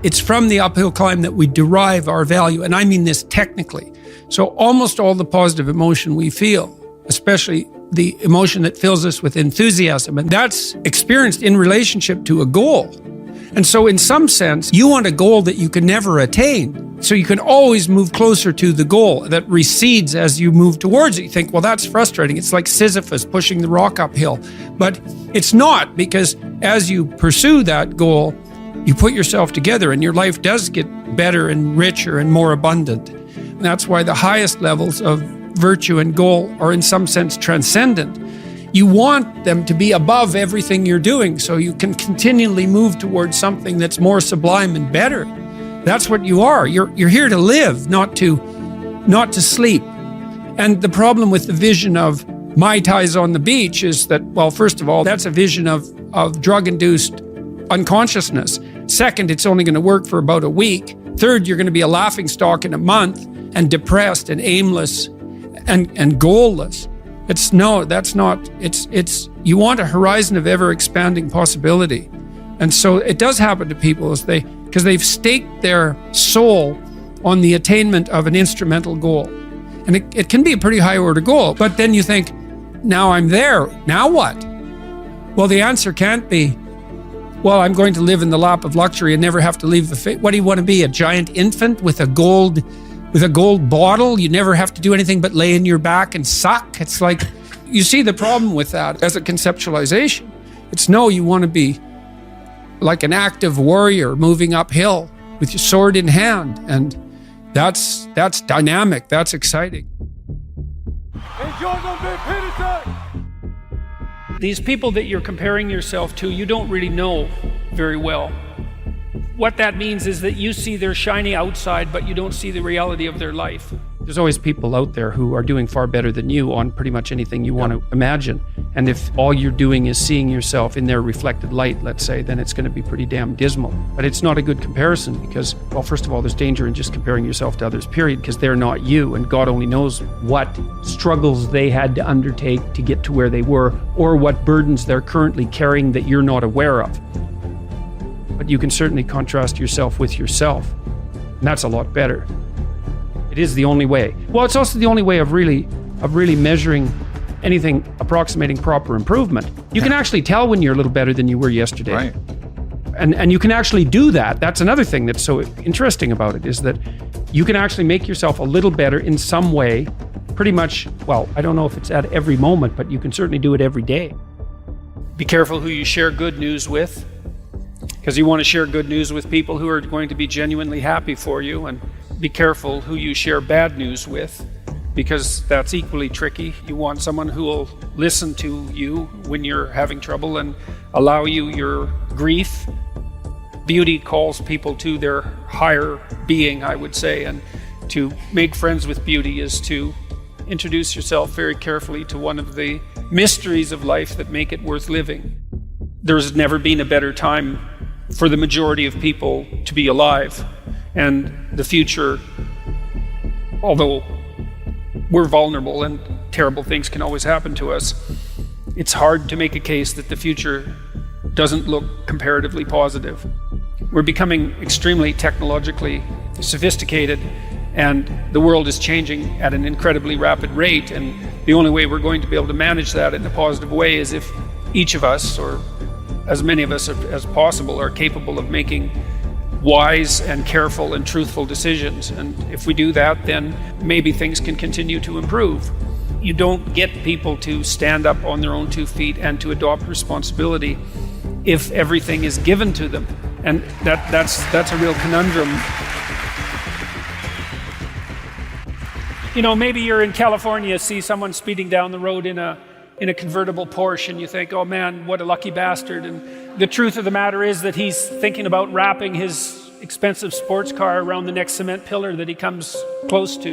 It's from the uphill climb that we derive our value. And I mean this technically. So almost all the positive emotion we feel, especially the emotion that fills us with enthusiasm, and that's experienced in relationship to a goal. And so in some sense, you want a goal that you can never attain. So you can always move closer to the goal that recedes as you move towards it. You think, well, that's frustrating. It's like Sisyphus pushing the rock uphill. But it's not, because as you pursue that goal, you put yourself together and your life does get better and richer and more abundant. And that's why the highest levels of virtue and goal are in some sense transcendent. You want them to be above everything you're doing so you can continually move towards something that's more sublime and better. That's what you are. You're here to live, not to sleep. And the problem with the vision of Mai Tais on the beach is that, well, first of all, that's a vision of drug-induced unconsciousness. Second, it's only going to work for about a week. Third, you're going to be a laughingstock in a month and depressed and aimless and goalless. You want a horizon of ever expanding possibility. And so it does happen to people because they've staked their soul on the attainment of an instrumental goal. And it can be a pretty high order goal, but then you think, now I'm there, now what? Well, the answer can't be, well, I'm going to live in the lap of luxury and never have to leave the face. What do you want to be, a giant infant with a gold bottle? You never have to do anything but lay in your back and suck. It's like, you see the problem with that as a conceptualization. It's no, you want to be like an active warrior moving uphill with your sword in hand. And that's dynamic, that's exciting. Peterson! These people that you're comparing yourself to, you don't really know very well. What that means is that you see their shiny outside, but you don't see the reality of their life. There's always people out there who are doing far better than you on pretty much anything you want to imagine. And if all you're doing is seeing yourself in their reflected light, let's say, then it's going to be pretty damn dismal. But it's not a good comparison because, well, first of all, there's danger in just comparing yourself to others, period, because they're not you. And God only knows what struggles they had to undertake to get to where they were, or what burdens they're currently carrying that you're not aware of. But you can certainly contrast yourself with yourself. And that's a lot better. It is the only way. Well, it's also the only way of really measuring anything approximating proper improvement. You can actually tell when you're a little better than you were yesterday. Right. And you can actually do that. That's another thing that's so interesting about it, is that you can actually make yourself a little better in some way, pretty much, well, I don't know if it's at every moment, but you can certainly do it every day. Be careful who you share good news with, because you want to share good news with people who are going to be genuinely happy for you, and be careful who you share bad news with, because that's equally tricky. You want someone who will listen to you when you're having trouble and allow you your grief. Beauty calls people to their higher being, I would say, and to make friends with beauty is to introduce yourself very carefully to one of the mysteries of life that make it worth living. There's never been a better time for the majority of people to be alive. And the future, although we're vulnerable and terrible things can always happen to us, it's hard to make a case that the future doesn't look comparatively positive. We're becoming extremely technologically sophisticated, and the world is changing at an incredibly rapid rate, and the only way we're going to be able to manage that in a positive way is if each of us, or as many of us as possible, are capable of making wise and careful and truthful decisions. And if we do that, then maybe things can continue to improve. You don't get people to stand up on their own 2 feet and to adopt responsibility if everything is given to them. And that's a real conundrum. You know, maybe you're in California, see someone speeding down the road in a convertible Porsche, and you think, oh man, what a lucky bastard. And the truth of the matter is that he's thinking about wrapping his expensive sports car around the next cement pillar that he comes close to.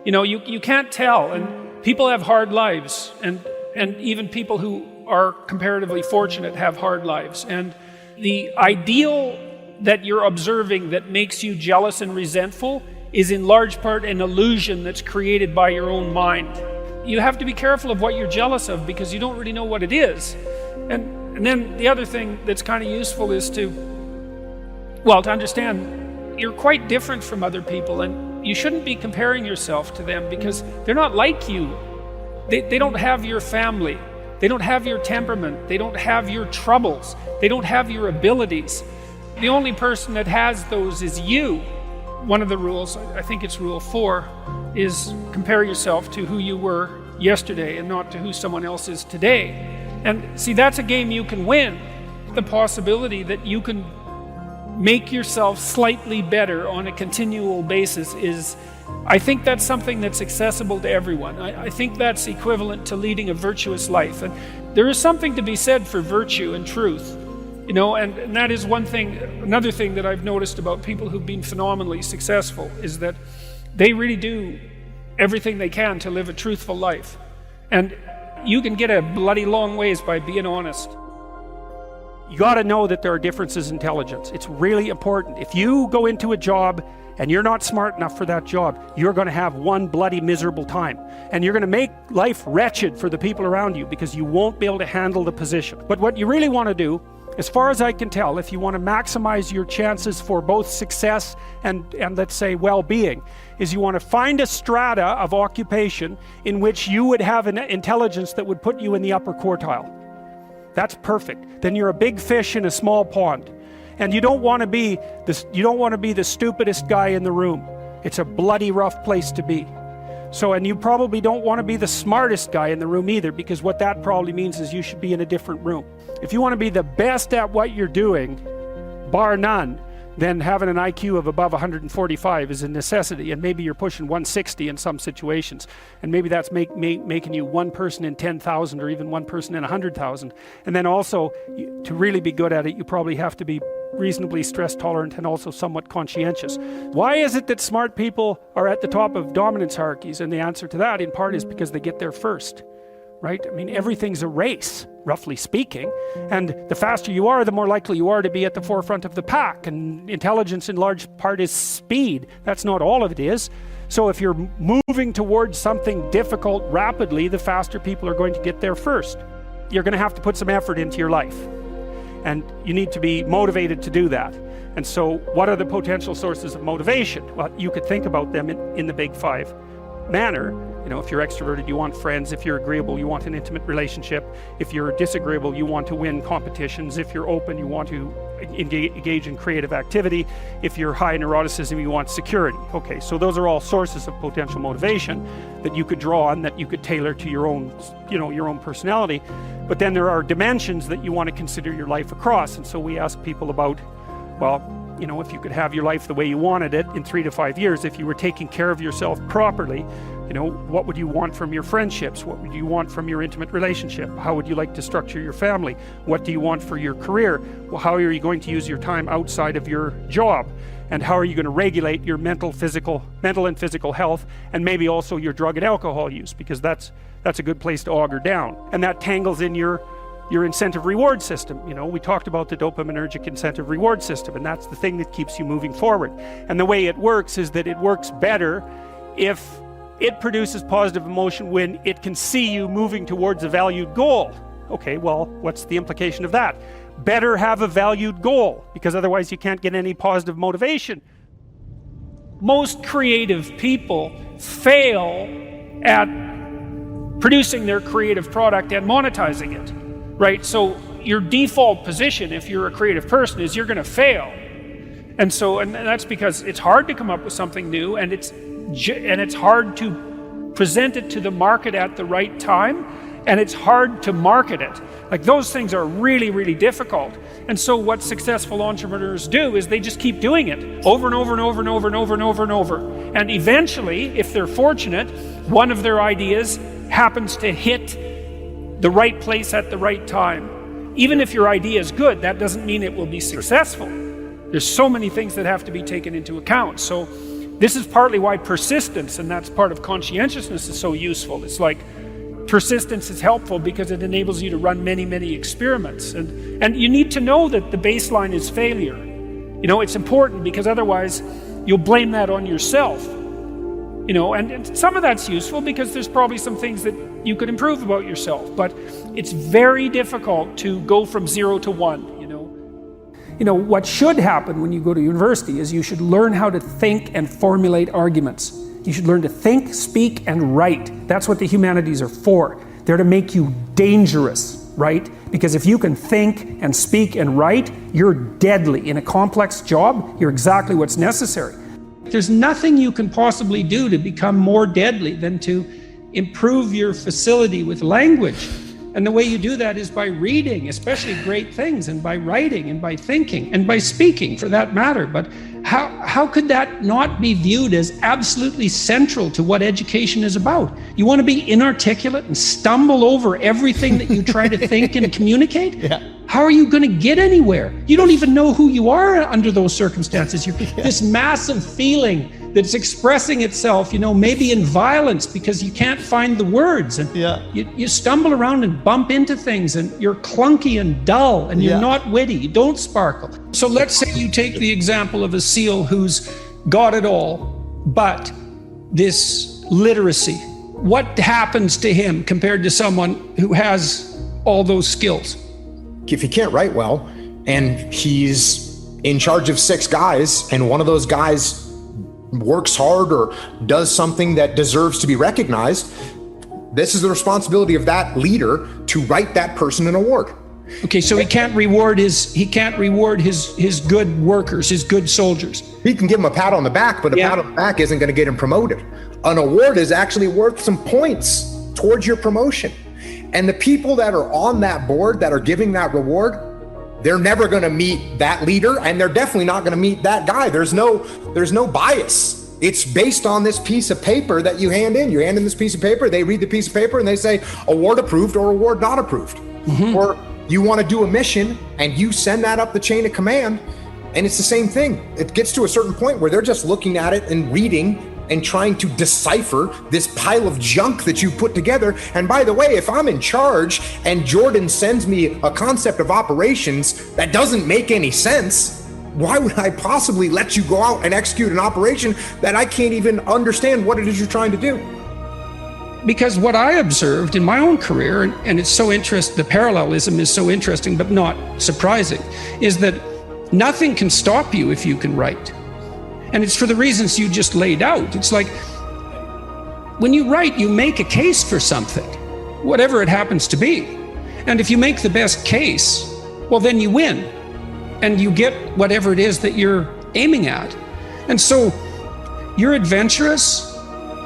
You know, you can't tell, and people have hard lives, and even people who are comparatively fortunate have hard lives. And the ideal that you're observing that makes you jealous and resentful is in large part an illusion that's created by your own mind. You have to be careful of what you're jealous of, because you don't really know what it is. And then the other thing that's kind of useful is to Well, to understand, you're quite different from other people, and you shouldn't be comparing yourself to them because they're not like you. They don't have your family. They don't have your temperament. They don't have your troubles. They don't have your abilities. The only person that has those is you. One of the rules, I think it's rule 4, is compare yourself to who you were yesterday and not to who someone else is today. And see, that's a game you can win. The possibility that you can make yourself slightly better on a continual basis is, I think that's something that's accessible to everyone. I think that's equivalent to leading a virtuous life. And there is something to be said for virtue and truth. And that is one thing. Another thing that I've noticed about people who've been phenomenally successful is that they really do everything they can to live a truthful life. And you can get a bloody long ways by being honest. You got to know that there are differences in intelligence. It's really important. If you go into a job and you're not smart enough for that job, you're going to have one bloody miserable time. And you're going to make life wretched for the people around you because you won't be able to handle the position. But what you really want to do, as far as I can tell, if you want to maximize your chances for both success and let's say well-being, is you want to find a strata of occupation in which you would have an intelligence that would put you in the upper quartile. That's perfect. Then you're a big fish in a small pond. And you don't want to be the stupidest guy in the room. It's a bloody rough place to be. And you probably don't want to be the smartest guy in the room either, because what that probably means is you should be in a different room. If you want to be the best at what you're doing, bar none, then having an IQ of above 145 is a necessity, and maybe you're pushing 160 in some situations, and maybe that's making you one person in 10,000 or even one person in 100,000. And then also, to really be good at it, you probably have to be reasonably stress tolerant and also somewhat conscientious. Why is it that smart people are at the top of dominance hierarchies? And the answer to that, in part, is because they get there first. Right? I mean, everything's a race, roughly speaking, and the faster you are, the more likely you are to be at the forefront of the pack. And intelligence in large part is speed. That's not all of it is. So if you're moving towards something difficult rapidly, the faster people are going to get there first. You're going to have to put some effort into your life, and you need to be motivated to do that. And so what are the potential sources of motivation? Well, you could think about them in the big 5 manner. If you're extroverted, you want friends. If you're agreeable, you want an intimate relationship. If you're disagreeable, you want to win competitions. If you're open, you want to engage in creative activity. If you're high in neuroticism, you want security. Okay, so those are all sources of potential motivation that you could draw on, that you could tailor to your own, your own personality. But then there are dimensions that you want to consider your life across. And so we ask people about, well, if you could have your life the way you wanted it in 3 to 5 years, if you were taking care of yourself properly, what would you want from your friendships? What would you want from your intimate relationship? How would you like to structure your family? What do you want for your career? Well, how are you going to use your time outside of your job? And how are you going to regulate your mental and physical health, and maybe also your drug and alcohol use, because that's a good place to auger down. And that tangles in your incentive reward system. We talked about the dopaminergic incentive reward system, and that's the thing that keeps you moving forward. And the way it works is that it works better if it produces positive emotion when it can see you moving towards a valued goal. Okay, well, what's the implication of that? Better have a valued goal, because otherwise you can't get any positive motivation. Most creative people fail at producing their creative product and monetizing it. Right? So your default position, if you're a creative person, is you're going to fail. And that's because it's hard to come up with something new, and it's hard to present it to the market at the right time, and it's hard to market it. Like, those things are really, really difficult. And so what successful entrepreneurs do is they just keep doing it over and over and over and over and over and over and over. And eventually, if they're fortunate, one of their ideas happens to hit the right place at the right time. Even if your idea is good, that doesn't mean it will be successful. There's so many things that have to be taken into account. So this is partly why persistence, and that's part of conscientiousness, is so useful. It's like persistence is helpful because it enables you to run many, many experiments. And you need to know that the baseline is failure. It's important, because otherwise you'll blame that on yourself. And some of that's useful because there's probably some things that you could improve about yourself, but it's very difficult to go from 0 to 1. what should happen when you go to university is you should learn how to think and formulate arguments. You should learn to think, speak, and write. That's what the humanities are for. They're to make you dangerous, right? Because if you can think and speak and write, you're deadly. In a complex job, you're exactly what's necessary. There's nothing you can possibly do to become more deadly than to improve your facility with language. And the way you do that is by reading, especially great things, and by writing, and by thinking, and by speaking, for that matter. But how could that not be viewed as absolutely central to what education is about? You want to be inarticulate and stumble over everything that you try to think and communicate? Yeah. How are you going to get anywhere? You don't even know who you are under those circumstances. You're this massive feeling that's expressing itself, maybe in violence because you can't find the words. And you stumble around and bump into things, and you're clunky and dull, and you're not witty. You don't sparkle. So let's say you take the example of a SEAL who's got it all, but this literacy. What happens to him compared to someone who has all those skills? If he can't write well, and he's in charge of 6 guys, and one of those guys works hard or does something that deserves to be recognized, this is the responsibility of that leader to write that person an award. Okay, so he can't reward his good workers, his good soldiers. He can give him a pat on the back, but a pat on the back isn't going to get him promoted. An award is actually worth some points towards your promotion. And the people that are on that board that are giving that reward, they're never going to meet that leader, and they're definitely not going to meet that guy. There's no bias. It's based on this piece of paper that you hand in. You hand in this piece of paper, they read the piece of paper, and they say award approved or award not approved. Mm-hmm. Or you want to do a mission, and you send that up the chain of command, and it's the same thing. It gets to a certain point where they're just looking at it and reading and trying to decipher this pile of junk that you put together. And by the way, if I'm in charge and Jordan sends me a concept of operations that doesn't make any sense, why would I possibly let you go out and execute an operation that I can't even understand what it is you're trying to do? Because what I observed in my own career, and it's so interesting, the parallelism is so interesting but not surprising, is that nothing can stop you if you can write. And it's for the reasons you just laid out. It's like when you write, you make a case for something, whatever it happens to be. And if you make the best case, well, then you win and you get whatever it is that you're aiming at. And so you're adventurous,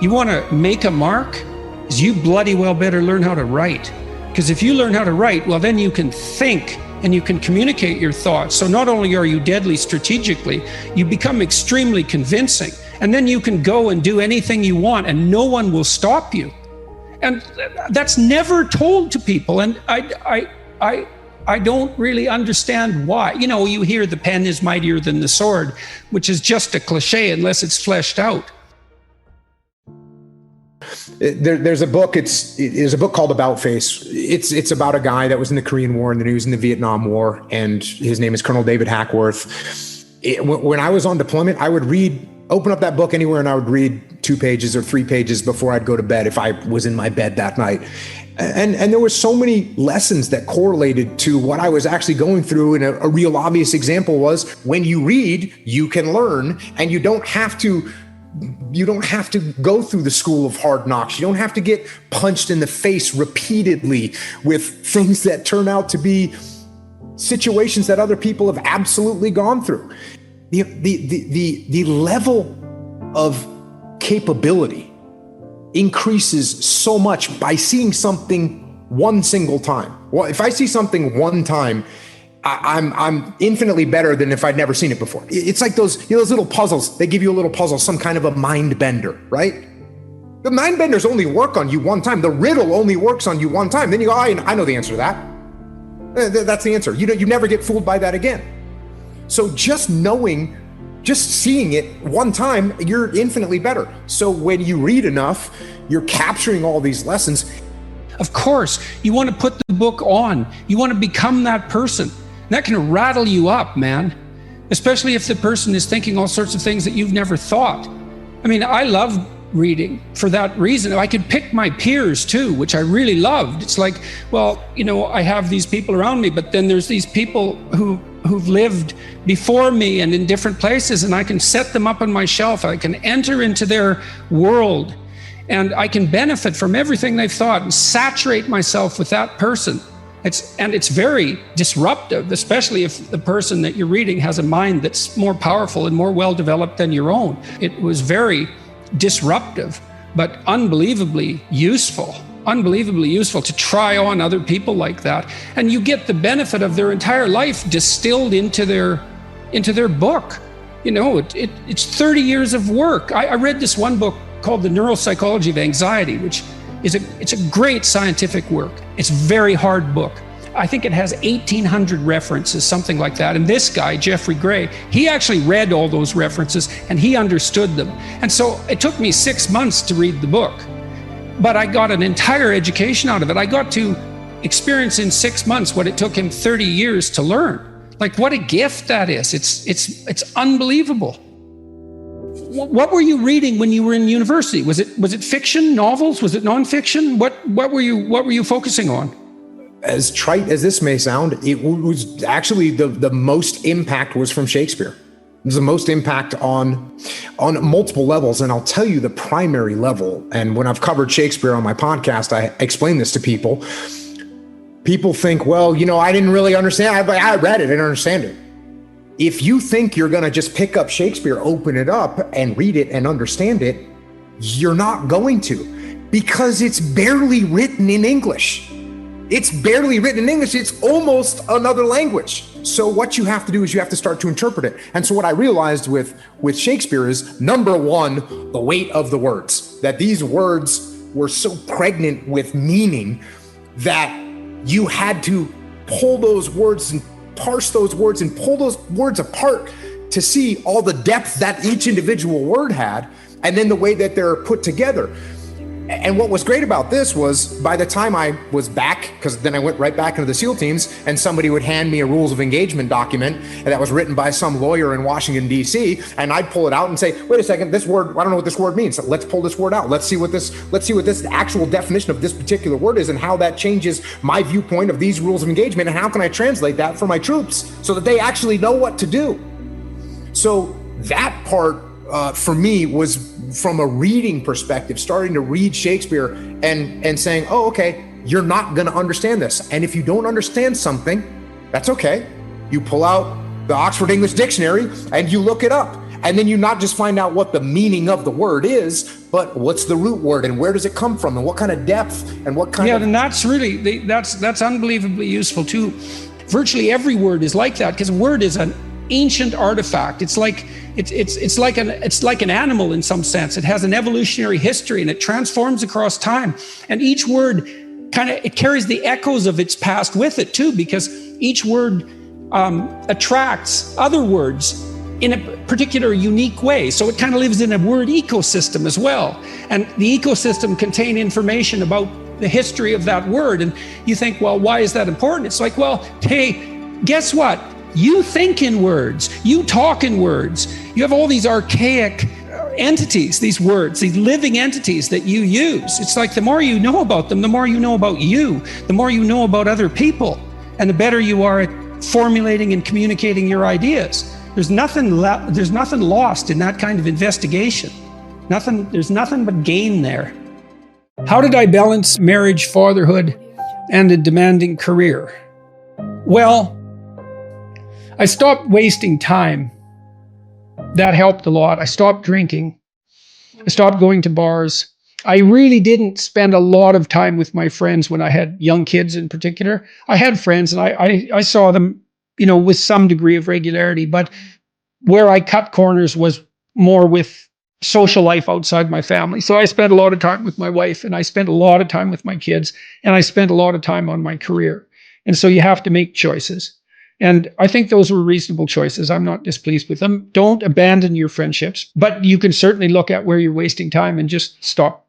you want to make a mark, is you bloody well better learn how to write. Because if you learn how to write, well, then you can think and you can communicate your thoughts. So not only are you deadly strategically, you become extremely convincing. And then you can go and do anything you want and no one will stop you. And that's never told to people. And I don't really understand why. You hear the pen is mightier than the sword, which is just a cliche unless it's fleshed out. There's a book. It's a book called About Face. It's about a guy that was in the Korean War and then he was in the Vietnam War, and his name is Colonel David Hackworth. When I was on deployment, I would open up that book anywhere, and I would read 2 pages or 3 pages before I'd go to bed if I was in my bed that night. And there were so many lessons that correlated to what I was actually going through. And a real obvious example was when you read, you can learn, and you don't have to go through the school of hard knocks. You don't have to get punched in the face repeatedly with things that turn out to be situations that other people have absolutely gone through. The level of capability increases so much by seeing something one single time. Well, if I see something one time, I'm infinitely better than if I'd never seen it before. It's like those little puzzles. They give you a little puzzle, some kind of a mind bender, right? The mind benders only work on you one time. The riddle only works on you one time. Then you go, I know the answer to that. That's the answer. You never get fooled by that again. So just seeing it one time, you're infinitely better. So when you read enough, you're capturing all these lessons. Of course, you want to put the book on. You want to become that person. That can rattle you up, man. Especially if the person is thinking all sorts of things that you've never thought. I mean, I love reading for that reason. I could pick my peers too, which I really loved. It's like, well, I have these people around me, but then there's these people who who've lived before me and in different places, and I can set them up on my shelf. I can enter into their world, and I can benefit from everything they've thought and saturate myself with that person. It's very disruptive, especially if the person that you're reading has a mind that's more powerful and more well-developed than your own. It was very disruptive, but unbelievably useful to try on other people like that. And you get the benefit of their entire life distilled into their book. You know, it's 30 years of work. I read this one book called The Neuropsychology of Anxiety, which it's a great scientific work. It's a very hard book. I think it has 1,800 references, something like that. And this guy, Jeffrey Gray, he actually read all those references and he understood them. And so it took me 6 months to read the book, but I got an entire education out of it. I got to experience in 6 months what it took him 30 years to learn. Like, what a gift that is. It's unbelievable. What were you reading when you were in university? Was it fiction, novels? Was it nonfiction? What were you focusing on? As trite as this may sound, it was actually the most impact was from Shakespeare. It was the most impact on multiple levels. And I'll tell you the primary level. And when I've covered Shakespeare on my podcast, I explain this to people. People think, well, you know, I didn't really understand. I read it, I didn't understand it. If you think you're going to just pick up Shakespeare, open it up and read it and understand it, you're not going to, because it's barely written in English. It's barely written in English. It's almost another language. So what you have to do is you have to start to interpret it. And so what I realized with Shakespeare is, number one, the weight of the words, that these words were so pregnant with meaning that you had to pull those words and parse those words and pull those words apart to see all the depth that each individual word had, and then the way that they're put together. And what was great about this was, by the time I was back, because then I went right back into the SEAL teams, and somebody would hand me a rules of engagement document that was written by some lawyer in Washington, D.C., and I'd pull it out and say, wait a second, this word, I don't know what this word means. So let's pull this word out. Let's see what this actual definition of this particular word is, and how that changes my viewpoint of these rules of engagement, and how can I translate that for my troops so that they actually know what to do. So that part for me was, from a reading perspective, starting to read Shakespeare and saying, oh, okay, you're not going to understand this. And if you don't understand something, that's okay. You pull out the Oxford English Dictionary and you look it up. And then you not just find out what the meaning of the word is, but what's the root word and where does it come from and what kind of depth and what kind of... Yeah, and that's really, that's unbelievably useful too. Virtually every word is like that, because a word is an ancient artifact. It's like an animal in some sense. It has an evolutionary history and it transforms across time. And each word it carries the echoes of its past with it too, because each word attracts other words in a particular unique way. So it kind of lives in a word ecosystem as well. And the ecosystem contains information about the history of that word. And you think, well, why is that important? It's like, well, hey, guess what? You think in words, you talk in words. You have all these archaic entities, these words, these living entities that you use. It's like the more you know about them, the more you know about you, the more you know about other people, and the better you are at formulating and communicating your ideas. There's nothing lost in that kind of investigation. There's nothing but gain there. How did I balance marriage, fatherhood, and a demanding career? Well, I stopped wasting time. That helped a lot. I stopped drinking. I stopped going to bars. I really didn't spend a lot of time with my friends when I had young kids in particular. I had friends and I saw them, with some degree of regularity, but where I cut corners was more with social life outside my family. So I spent a lot of time with my wife, and I spent a lot of time with my kids, and I spent a lot of time on my career. And so you have to make choices. And I think those were reasonable choices. I'm not displeased with them. Don't abandon your friendships, but you can certainly look at where you're wasting time and just stop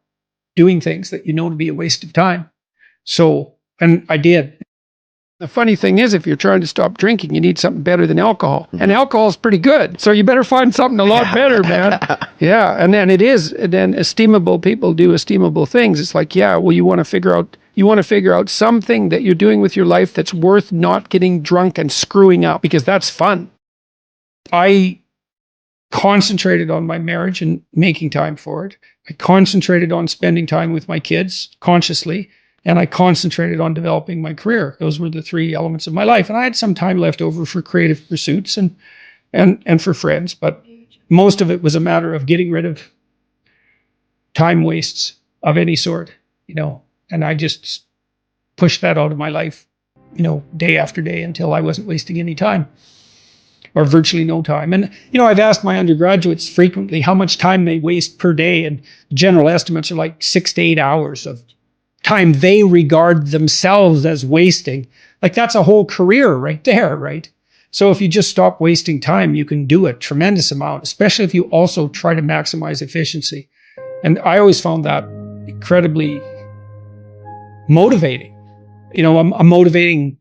doing things that you know to be a waste of time. So, and I did. The funny thing is, if you're trying to stop drinking, you need something better than alcohol. And alcohol is pretty good. So you better find something a lot better, man. Yeah. And then estimable people do estimable things. It's like, yeah, well, you want to figure out You want to figure out something that you're doing with your life that's worth not getting drunk and screwing up, because that's fun. I concentrated on my marriage and making time for it. I concentrated on spending time with my kids consciously, and I concentrated on developing my career. Those were the three elements of my life. And I had some time left over for creative pursuits and for friends, but most of it was a matter of getting rid of time wastes of any sort, and I just pushed that out of my life, day after day until I wasn't wasting any time, or virtually no time. And, I've asked my undergraduates frequently how much time they waste per day, and general estimates are like 6 to 8 hours of time they regard themselves as wasting. Like, that's a whole career right there, right? So if you just stop wasting time, you can do a tremendous amount, especially if you also try to maximize efficiency. And I always found that incredibly motivating. A motivating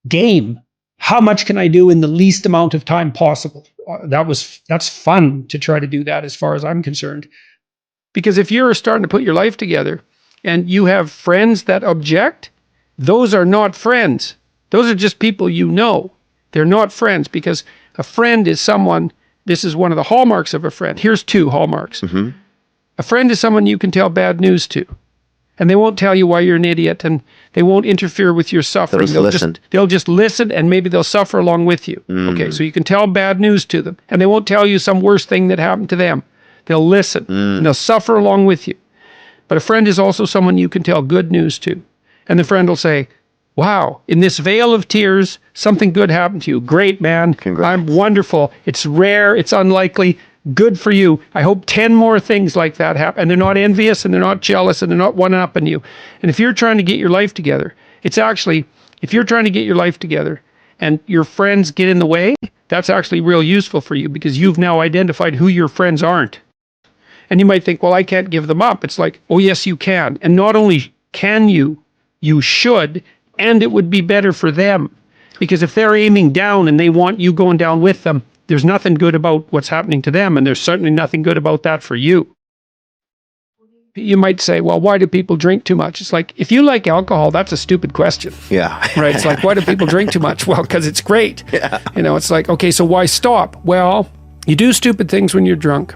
game. How much can I do in the least amount of time possible? That's fun to try to do that, as far as I'm concerned. Because if you're starting to put your life together and you have friends that object, those are not friends. Those are just people you know. They're not friends, because a friend is someone, this is one of the hallmarks of a friend. Here's 2 hallmarks. Mm-hmm. A friend is someone you can tell bad news to, and they won't tell you why you're an idiot, and they won't interfere with your suffering. They'll just listen, and maybe they'll suffer along with you. Okay, so you can tell bad news to them, and they won't tell you some worse thing that happened to them. They'll listen, and they'll suffer along with you. But a friend is also someone you can tell good news to, and the friend will say, wow, in this vale of tears, something good happened to you. Great, man. Congrats. I'm wonderful. It's rare. It's unlikely. Good for you. I hope 10 more things like that happen. And they're not envious, and they're not jealous, and they're not one-upping you. And if you're trying to get your life together, if you're trying to get your life together and your friends get in the way, that's actually real useful for you, because you've now identified who your friends aren't. And you might think, well, I can't give them up. It's like, oh, yes, you can. And not only can you should, and it would be better for them. Because if they're aiming down and they want you going down with them, there's nothing good about what's happening to them, and there's certainly nothing good about that for you. You might say, well, why do people drink too much? It's like, if you like alcohol, that's a stupid question. Yeah. Right? It's like, why do people drink too much? Well, because it's great. Yeah. It's like, okay, so why stop? Well, you do stupid things when you're drunk.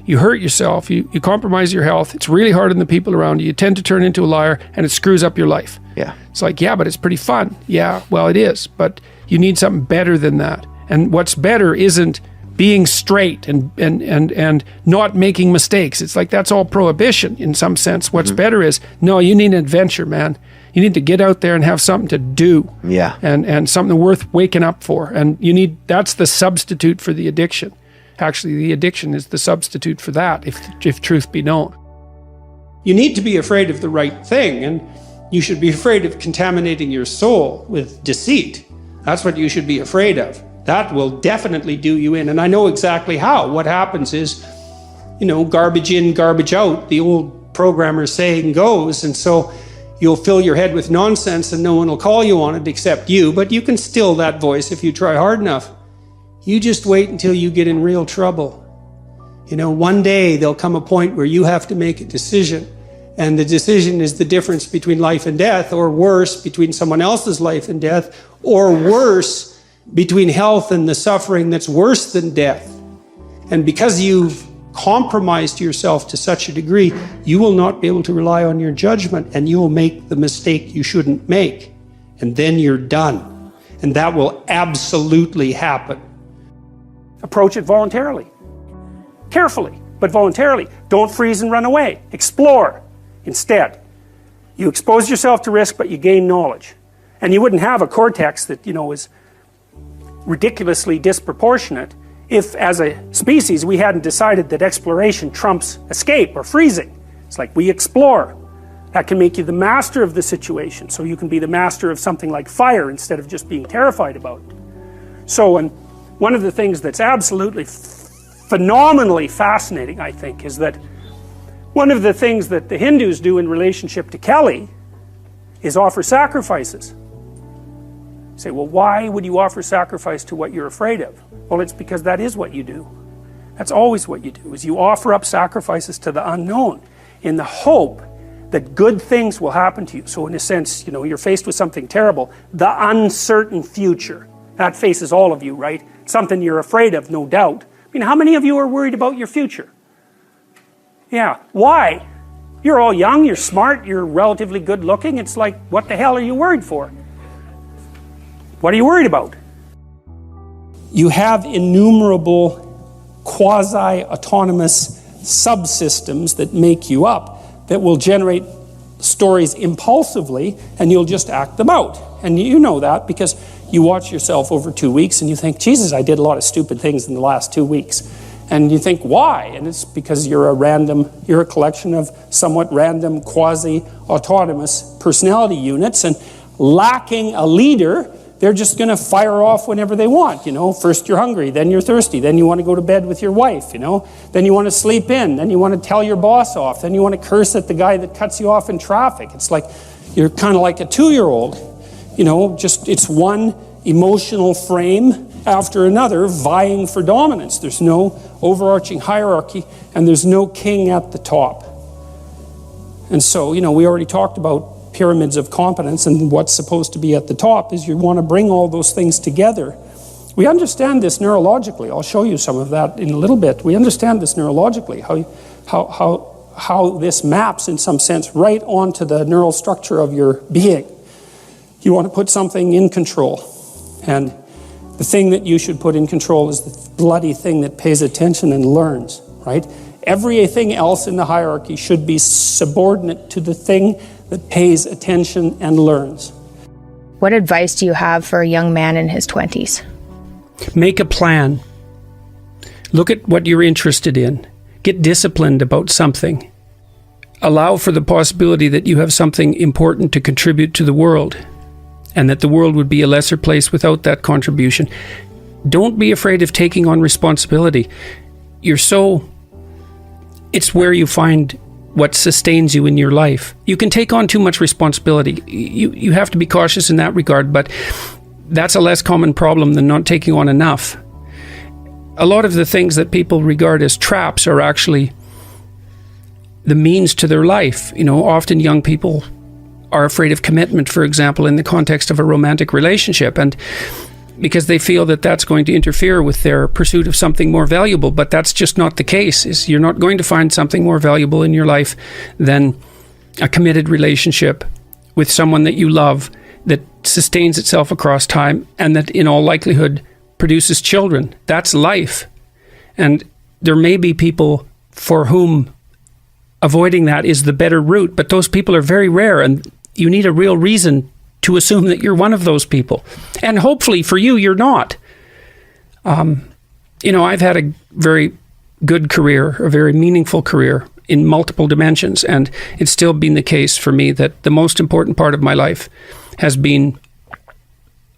You hurt yourself. You compromise your health. It's really hard on the people around you. You tend to turn into a liar, and it screws up your life. Yeah. It's like, yeah, but it's pretty fun. Yeah, well, it is. But you need something better than that. And what's better isn't being straight and not making mistakes. It's like, that's all prohibition in some sense. What's better is, no, you need an adventure, man. You need to get out there and have something to do. Yeah. And something worth waking up for. And that's the substitute for the addiction. Actually, the addiction is the substitute for that, if truth be known. You need to be afraid of the right thing, and you should be afraid of contaminating your soul with deceit. That's what you should be afraid of. That will definitely do you in. And I know exactly how. What happens is, garbage in, garbage out, the old programmer saying goes. And so you'll fill your head with nonsense and no one will call you on it except you. But you can still that voice if you try hard enough. You just wait until you get in real trouble. One day there'll come a point where you have to make a decision. And the decision is the difference between life and death, or worse, between someone else's life and death, or worse, between health and the suffering that's worse than death. And because you've compromised yourself to such a degree, you will not be able to rely on your judgment, and you will make the mistake you shouldn't make. And then you're done. And that will absolutely happen. Approach it voluntarily. Carefully, but voluntarily. Don't freeze and run away. Explore. Instead, you expose yourself to risk, but you gain knowledge. And you wouldn't have a cortex that, is ridiculously disproportionate if, as a species, we hadn't decided that exploration trumps escape or freezing. It's like, we explore. That can make you the master of the situation, so you can be the master of something like fire instead of just being terrified about it. So, and one of the things that's absolutely phenomenally fascinating, I think, is that one of the things that the Hindus do in relationship to Kelly is offer sacrifices. You say, well, why would you offer sacrifice to what you're afraid of? Well, it's because that is what you do. That's always what you do, is you offer up sacrifices to the unknown in the hope that good things will happen to you. So in a sense, you're faced with something terrible. The uncertain future, that faces all of you, right? Something you're afraid of, no doubt. I mean, how many of you are worried about your future? Yeah, why? You're all young, you're smart, you're relatively good looking. It's like, what the hell are you worried for? What are you worried about? You have innumerable quasi-autonomous subsystems that make you up, that will generate stories impulsively, and you'll just act them out. And you know that because you watch yourself over 2 weeks and you think, Jesus, I did a lot of stupid things in the last 2 weeks. And you think, why? And it's because you're a collection of somewhat random quasi-autonomous personality units, and lacking a leader, they're just going to fire off whenever they want. First you're hungry, then you're thirsty, then you want to go to bed with your wife, then you want to sleep in, then you want to tell your boss off, then you want to curse at the guy that cuts you off in traffic. It's like, you're kind of like a 2-year-old, it's one emotional frame after another vying for dominance. There's no overarching hierarchy, and there's no king at the top. And so, we already talked about pyramids of competence, and what's supposed to be at the top is you want to bring all those things together. We understand this neurologically. I'll show you some of that in a little bit. We understand this neurologically, how this maps in some sense right onto the neural structure of your being. You want to put something in control, and the thing that you should put in control is the bloody thing that pays attention and learns, right? Everything else in the hierarchy should be subordinate to the thing that pays attention and learns. What advice do you have for a young man in his 20s? Make a plan. Look at what you're interested in. Get disciplined about something. Allow for the possibility that you have something important to contribute to the world, and that the world would be a lesser place without that contribution. Don't be afraid of taking on responsibility. It's where you find what sustains you in your life. You can take on too much responsibility. You have to be cautious in that regard, but that's a less common problem than not taking on enough. A lot of the things that people regard as traps are actually the means to their life. Often young people are afraid of commitment, for example, in the context of a romantic relationship, and because they feel that that's going to interfere with their pursuit of something more valuable. But that's just not the case. You're not going to find something more valuable in your life than a committed relationship with someone that you love, that sustains itself across time, and that in all likelihood produces children. That's life. And there may be people for whom avoiding that is the better route, but those people are very rare, and you need a real reason to assume that you're one of those people. And hopefully for you, you're not. I've had a very good career, a very meaningful career in multiple dimensions, and it's still been the case for me that the most important part of my life has been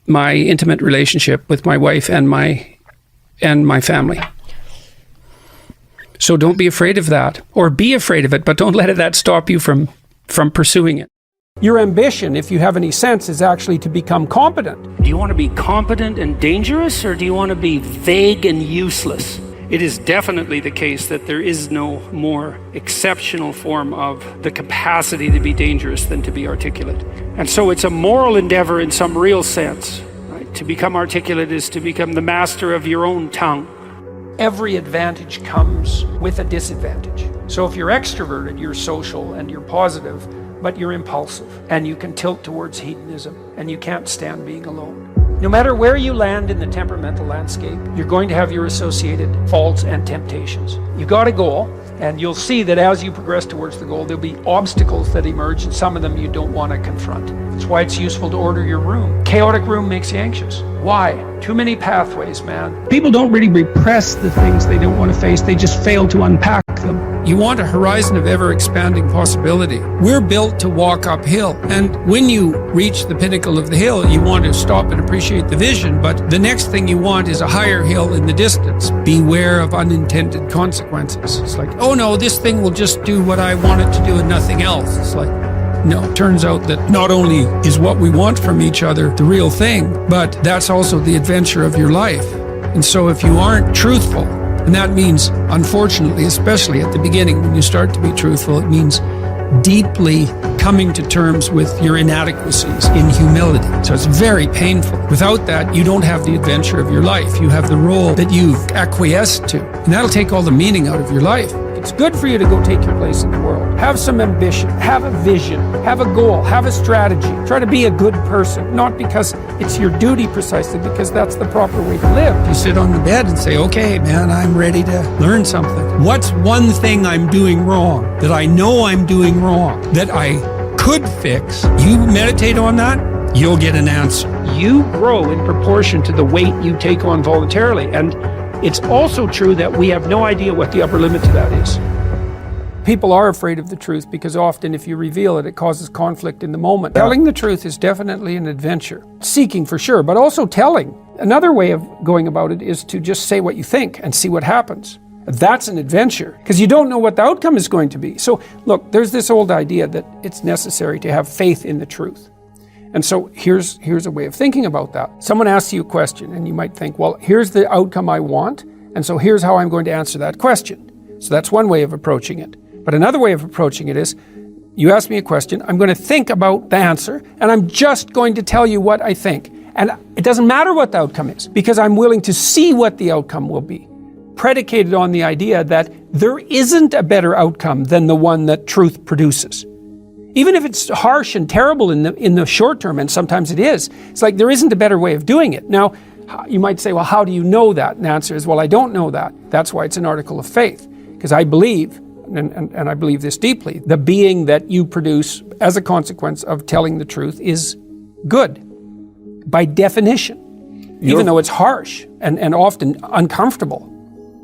my intimate relationship with my wife and my family. So don't be afraid of that, or be afraid of it, but don't let that stop you from pursuing it. Your ambition, if you have any sense, is actually to become competent. Do you want to be competent and dangerous, or do you want to be vague and useless? It is definitely the case that there is no more exceptional form of the capacity to be dangerous than to be articulate. And so it's a moral endeavor in some real sense. Right? To become articulate is to become the master of your own tongue. Every advantage comes with a disadvantage. So if you're extroverted, you're social and you're positive, but you're impulsive, and you can tilt towards hedonism, and you can't stand being alone. No matter where you land in the temperamental landscape, you're going to have your associated faults and temptations. You got a goal, and you'll see that as you progress towards the goal, there'll be obstacles that emerge, and some of them you don't want to confront. That's why it's useful to order your room. Chaotic room makes you anxious. Why? Too many pathways, man. People don't really repress the things they don't want to face, they just fail to unpack them. You want a horizon of ever-expanding possibility. We're built to walk uphill, and when you reach the pinnacle of the hill, you want to stop and appreciate the vision, but the next thing you want is a higher hill in the distance. Beware of unintended consequences. It's like, oh no, this thing will just do what I want it to do and nothing else. It's like, no, it turns out that not only is what we want from each other the real thing, but that's also the adventure of your life. And so if you aren't truthful, and that means, unfortunately, especially at the beginning when you start to be truthful, it means deeply coming to terms with your inadequacies in humility. So it's very painful. Without that, you don't have the adventure of your life. You have the role that you've acquiesced to. And that'll take all the meaning out of your life. It's good for you to go take your place in the world. Have some ambition, have a vision, have a goal, have a strategy. Try to be a good person, not because it's your duty precisely, because that's the proper way to live. You sit on the bed and say, okay, man, I'm ready to learn something. What's one thing I'm doing wrong that I know I'm doing wrong that I could fix? You meditate on that, you'll get an answer. You grow in proportion to the weight you take on voluntarily. And it's also true that we have no idea what the upper limit to that is. People are afraid of the truth because often if you reveal it, it causes conflict in the moment. Telling the truth is definitely an adventure. Seeking for sure, but also telling. Another way of going about it is to just say what you think and see what happens. That's an adventure because you don't know what the outcome is going to be. So look, there's this old idea that it's necessary to have faith in the truth. And so here's a way of thinking about that. Someone asks you a question and you might think, well, here's the outcome I want, and so here's how I'm going to answer that question. So that's one way of approaching it. But another way of approaching it is, you ask me a question, I'm going to think about the answer, and I'm just going to tell you what I think. And it doesn't matter what the outcome is, because I'm willing to see what the outcome will be, predicated on the idea that there isn't a better outcome than the one that truth produces. Even if it's harsh and terrible in the short term, and sometimes it is, it's like there isn't a better way of doing it. Now, you might say, well, how do you know that? And the answer is, well, I don't know that. That's why it's an article of faith. Because I believe, and I believe this deeply, the being that you produce as a consequence of telling the truth is good, by definition. Even though it's harsh and often uncomfortable,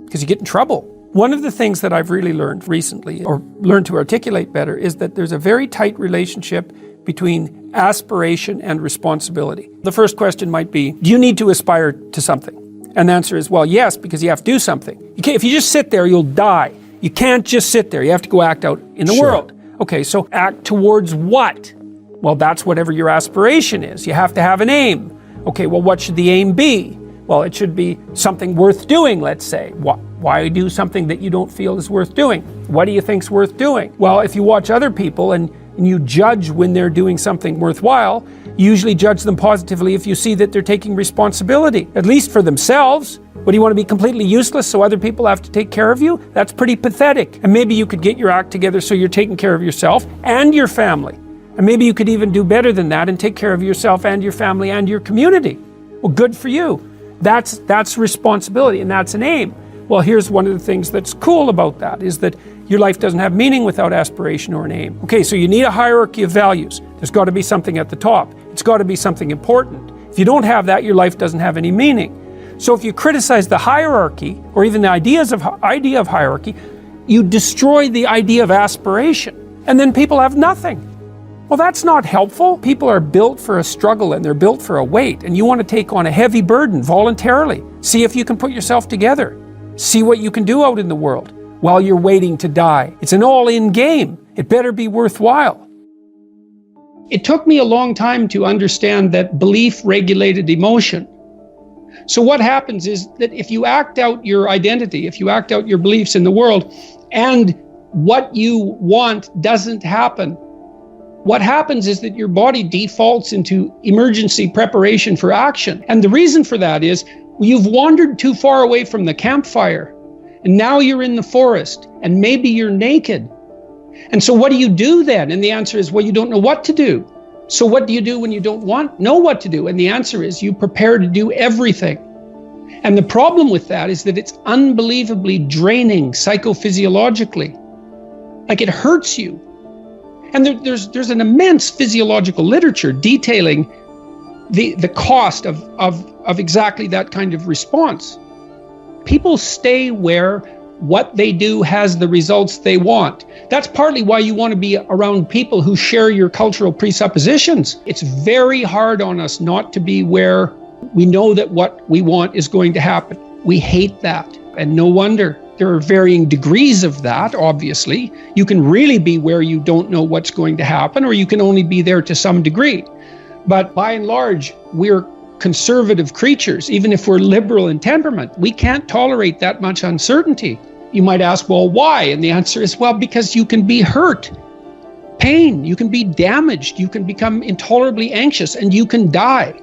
because you get in trouble. One of the things that I've really learned recently, or learned to articulate better, is that there's a very tight relationship between aspiration and responsibility. The first question might be, do you need to aspire to something? And the answer is, well, yes, because you have to do something. If you just sit there, you'll die. You can't just sit there. You have to go act out in the world. Okay, so act towards what? Well, that's whatever your aspiration is. You have to have an aim. Okay, well, what should the aim be? Well, it should be something worth doing, let's say. Why do something that you don't feel is worth doing? What do you think's worth doing? Well, if you watch other people and you judge when they're doing something worthwhile, you usually judge them positively if you see that they're taking responsibility, at least for themselves. What, do you want to be completely useless so other people have to take care of you? That's pretty pathetic. And maybe you could get your act together so you're taking care of yourself and your family. And maybe you could even do better than that and take care of yourself and your family and your community. Well, good for you. That's responsibility, and that's an aim. Well, here's one of the things that's cool about that, is that your life doesn't have meaning without aspiration or an aim. Okay, so you need a hierarchy of values. There's got to be something at the top. It's got to be something important. If you don't have that, your life doesn't have any meaning. So if you criticize the hierarchy, or even the idea of hierarchy, you destroy the idea of aspiration, and then people have nothing. Well, that's not helpful. People are built for a struggle and they're built for a weight, and you want to take on a heavy burden voluntarily. See if you can put yourself together. See what you can do out in the world while you're waiting to die. It's an all-in game. It better be worthwhile. It took me a long time to understand that belief regulated emotion. So what happens is that if you act out your identity, if you act out your beliefs in the world, and what you want doesn't happen, what happens is that your body defaults into emergency preparation for action. And the reason for that is you've wandered too far away from the campfire, and now you're in the forest, and maybe you're naked. And so what do you do then? And the answer is, well, you don't know what to do. So what do you do when you don't know what to do? And the answer is, you prepare to do everything. And the problem with that is that it's unbelievably draining psychophysiologically. Like, it hurts you. And there's an immense physiological literature detailing the cost of exactly that kind of response. People stay where what they do has the results they want. That's partly why you want to be around people who share your cultural presuppositions. It's very hard on us not to be where we know that what we want is going to happen. We hate that, and no wonder. There are varying degrees of that, obviously. You can really be where you don't know what's going to happen, or you can only be there to some degree. But by and large, we're conservative creatures. Even if we're liberal in temperament, we can't tolerate that much uncertainty. You might ask, well, why? And the answer is, well, because you can be hurt. pain, you can be damaged, you can become intolerably anxious, and you can die.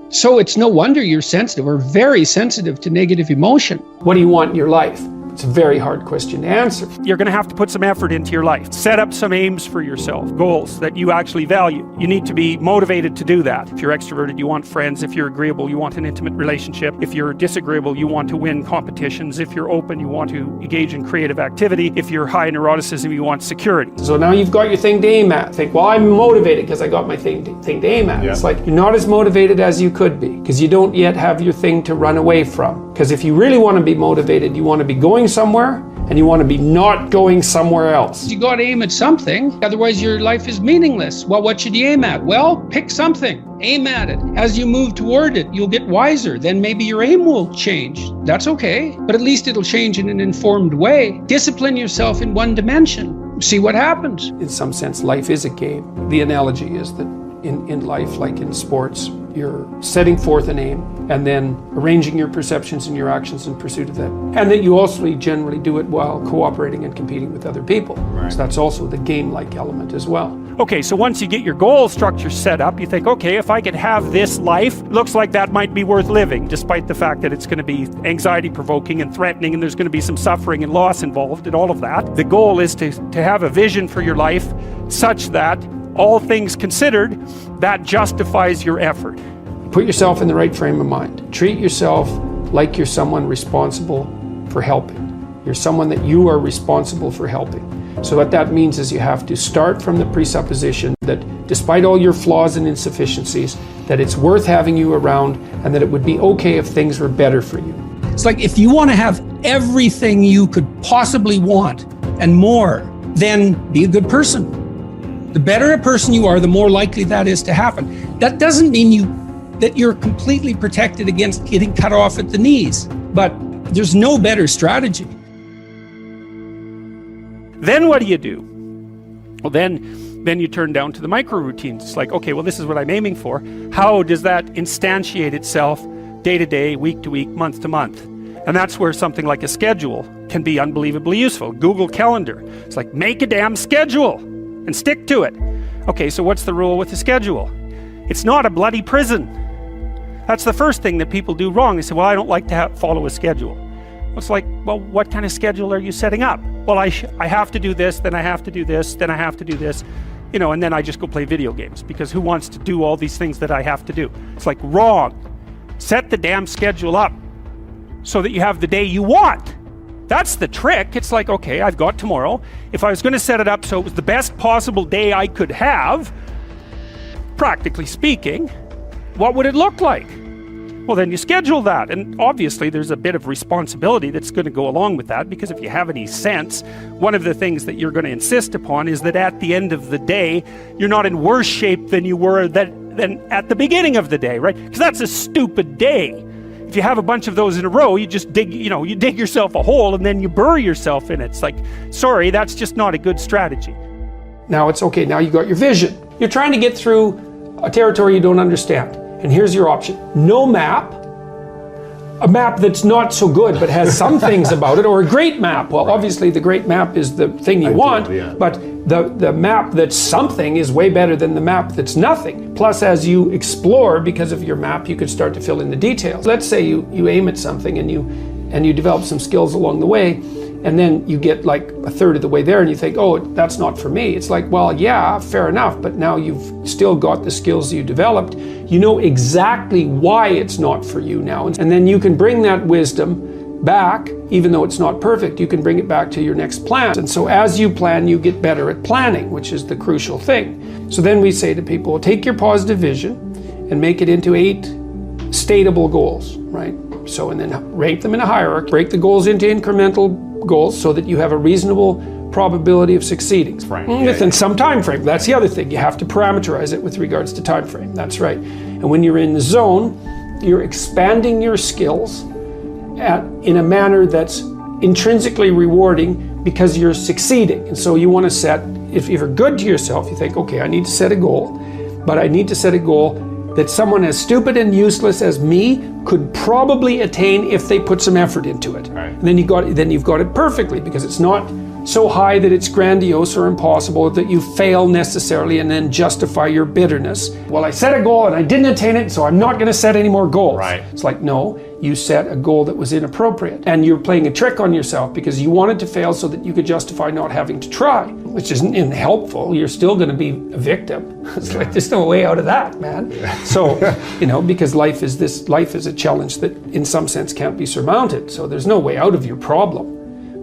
So it's no wonder you're sensitive or very sensitive to negative emotion. What do you want in your life? It's a very hard question to answer. You're going to have to put some effort into your life. Set up some aims for yourself, goals that you actually value. You need to be motivated to do that. If you're extroverted, you want friends. If you're agreeable, you want an intimate relationship. If you're disagreeable, you want to win competitions. If you're open, you want to engage in creative activity. If you're high neuroticism, you want security. So now you've got your thing to aim at. Think, well, I'm motivated because I got my thing to aim at. Yeah. It's like you're not as motivated as you could be because you don't yet have your thing to run away from. Because if you really want to be motivated, you want to be going somewhere and you want to be not going somewhere else. You got to aim at something, otherwise your life is meaningless. Well, what should you aim at? Well, pick something, aim at it. As you move toward it, you'll get wiser. Then maybe your aim will change. That's okay, but at least it'll change in an informed way. Discipline yourself in one dimension. See what happens. In some sense, life is a game. The analogy is that in life, like in sports, you're setting forth an aim and then arranging your perceptions and your actions in pursuit of that. And that you also generally do it while cooperating and competing with other people. Right. So that's also the game-like element as well. Okay, so once you get your goal structure set up, you think, okay, if I could have this life, looks like that might be worth living, despite the fact that it's going to be anxiety-provoking and threatening, and there's going to be some suffering and loss involved and all of that. The goal is to have a vision for your life such that, all things considered, that justifies your effort. Put yourself in the right frame of mind. Treat yourself like you're someone responsible for helping. You're someone that you are responsible for helping. So what that means is you have to start from the presupposition that despite all your flaws and insufficiencies, that it's worth having you around and that it would be okay if things were better for you. It's like if you want to have everything you could possibly want and more, then be a good person. The better a person you are, the more likely that is to happen. That doesn't mean that you're completely protected against getting cut off at the knees, but there's no better strategy. Then what do you do? Well, then you turn down to the micro routines. It's like, okay, well, this is what I'm aiming for. How does that instantiate itself day to day, week to week, month to month? And that's where something like a schedule can be unbelievably useful. Google Calendar. It's like, make a damn schedule and stick to it. Okay, so what's the rule with the schedule? It's not a bloody prison. That's the first thing that people do wrong. They say, well, I don't like to follow a schedule. Well, it's like, well, what kind of schedule are you setting up? Well, I have to do this, then I have to do this, then I have to do this, you know, and then I just go play video games, because who wants to do all these things that I have to do? It's like, wrong. Set the damn schedule up so that you have the day you want. That's the trick. It's like, okay, I've got tomorrow. If I was going to set it up so it was the best possible day I could have, practically speaking, what would it look like? Well, then you schedule that, and obviously there's a bit of responsibility that's going to go along with that, because if you have any sense, one of the things that you're going to insist upon is that at the end of the day, you're not in worse shape than you were than at the beginning of the day, right? Because that's a stupid day. If you have a bunch of those in a row, you just dig yourself a hole and then you bury yourself in it. It's like, sorry, that's just not a good strategy. Now it's okay, now you got your vision. You're trying to get through a territory you don't understand. And here's your option. No map, a map that's not so good but has some things about it, or a great map. Well, obviously the great map is the thing you want, but the map that's something is way better than the map that's nothing. Plus, as you explore, because of your map, you can start to fill in the details. Let's say you aim at something and you develop some skills along the way, and then you get like a third of the way there and you think, oh, that's not for me. It's like, well, yeah, fair enough, but now you've still got the skills you developed. You know exactly why it's not for you now. And then you can bring that wisdom back, even though it's not perfect, you can bring it back to your next plan. And so as you plan, you get better at planning, which is the crucial thing. So then we say to people, well, take your positive vision and make it into 8 stateable goals, right? So, and then rank them in a hierarchy, break the goals into incremental goals so that you have a reasonable probability of succeeding within some time frame. That's the other thing. You have to parameterize it with regards to time frame. That's right. And when you're in the zone, you're expanding your skills in a manner that's intrinsically rewarding because you're succeeding. And so you want to set, if you're good to yourself, you think, okay, I need to set a goal, but I need to set a goal that someone as stupid and useless as me could probably attain if they put some effort into it. Right. And then you've got it perfectly, because it's not so high that it's grandiose or impossible that you fail necessarily and then justify your bitterness. Well, I set a goal and I didn't attain it, so I'm not going to set any more goals. Right. It's like, no, you set a goal that was inappropriate and you're playing a trick on yourself because you wanted to fail so that you could justify not having to try, which isn't helpful. You're still going to be a victim. It's like, there's no way out of that, man. So, because life is a challenge that in some sense can't be surmounted. So there's no way out of your problem.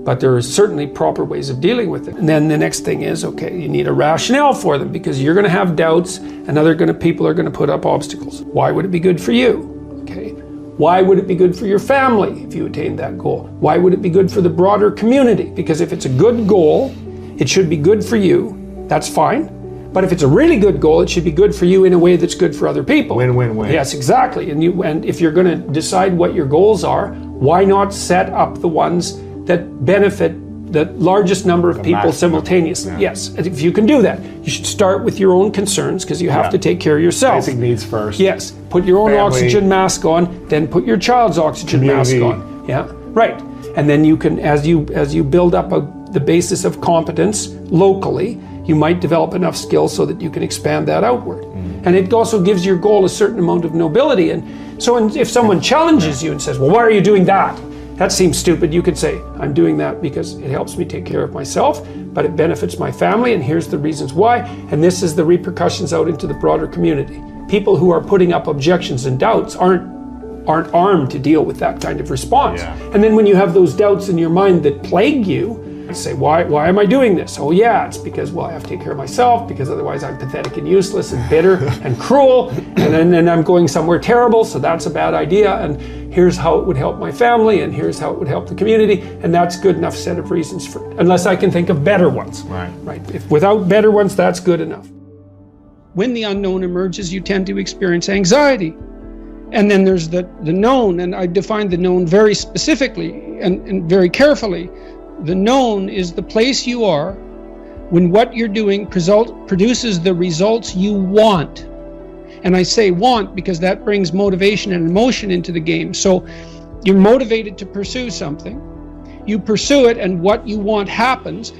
But there are certainly proper ways of dealing with it. And then the next thing is, okay, you need a rationale for them because you're going to have doubts and people are going to put up obstacles. Why would it be good for you? Okay. Why would it be good for your family if you attained that goal? Why would it be good for the broader community? Because if it's a good goal, it should be good for you. That's fine. But if it's a really good goal, it should be good for you in a way that's good for other people. Win-win-win. Yes, exactly. And if you're going to decide what your goals are, why not set up the ones that benefit the largest number of people simultaneously? Yeah. Yes, if you can do that. You should start with your own concerns because you have to take care of yourself. Basic needs first. Yes, put your own Family. Oxygen mask on, then put your child's oxygen Community. mask on. Yeah, right. And then you can, as you build up the basis of competence locally, you might develop enough skills so that you can expand that outward. And it also gives your goal a certain amount of nobility. And so if someone challenges you and says, well, why are you doing that? That seems stupid. You could say, I'm doing that because it helps me take care of myself, but it benefits my family, and here's the reasons why, and this is the repercussions out into the broader community. People who are putting up objections and doubts aren't armed to deal with that kind of response. Yeah. And then when you have those doubts in your mind that plague you, you say, why am I doing this? Oh yeah, it's because, well, I have to take care of myself, because otherwise I'm pathetic and useless and bitter and cruel, and then I'm going somewhere terrible, so that's a bad idea, and here's how it would help my family, and here's how it would help the community, and that's good enough set of reasons for it, unless I can think of better ones. Right. If without better ones, that's good enough. When the unknown emerges, you tend to experience anxiety. And then there's the known, and I define the known very specifically and very carefully. The known is the place you are when what you're doing produces the results you want. And I say want because that brings motivation and emotion into the game. So you're motivated to pursue something. You pursue it, and what you want happens.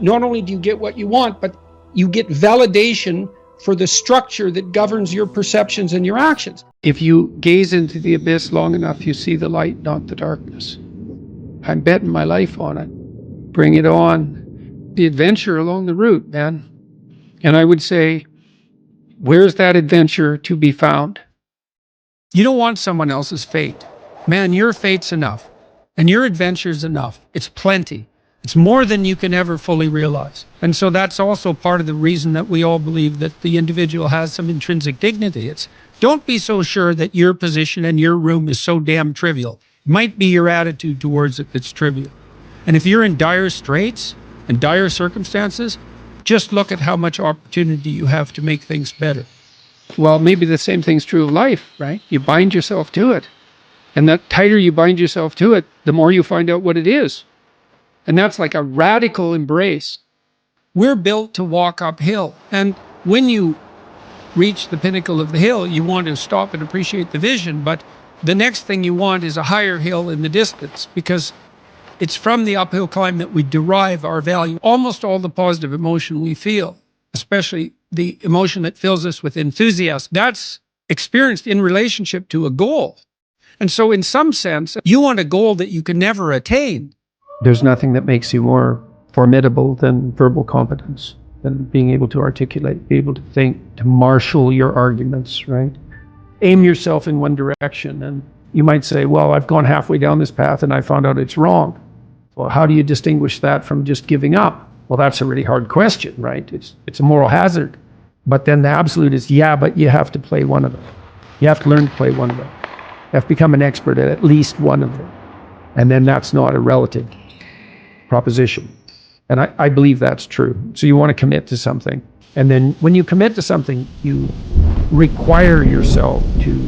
Not only do you get what you want, but you get validation for the structure that governs your perceptions and your actions. If you gaze into the abyss long enough, you see the light, not the darkness. I'm betting my life on it. Bring it on. The adventure along the route, man. And I would say, where's that adventure to be found? You don't want someone else's fate. Man, your fate's enough. And your adventure's enough. It's plenty. It's more than you can ever fully realize. And so that's also part of the reason that we all believe that the individual has some intrinsic dignity. It's don't be so sure that your position and your room is so damn trivial. It might be your attitude towards it that's trivial. And if you're in dire straits and dire circumstances, just look at how much opportunity you have to make things better. Well, maybe the same thing's true of life, right? You bind yourself to it. And the tighter you bind yourself to it, the more you find out what it is. And that's like a radical embrace. We're built to walk uphill. And when you reach the pinnacle of the hill, you want to stop and appreciate the vision. But the next thing you want is a higher hill in the distance, because it's from the uphill climb that we derive our value. Almost all the positive emotion we feel, especially the emotion that fills us with enthusiasm, that's experienced in relationship to a goal. And so in some sense, you want a goal that you can never attain. There's nothing that makes you more formidable than verbal competence, than being able to articulate, be able to think, to marshal your arguments, right? Aim yourself in one direction. And you might say, well, I've gone halfway down this path and I found out it's wrong. Well, how do you distinguish that from just giving up? Well, that's a really hard question, right? It's a moral hazard. But then the absolute is, yeah, but you have to play one of them. You have to learn to play one of them. You have to become an expert at least one of them. And then that's not a relative proposition. And I believe that's true. So you want to commit to something. And then when you commit to something, you require yourself to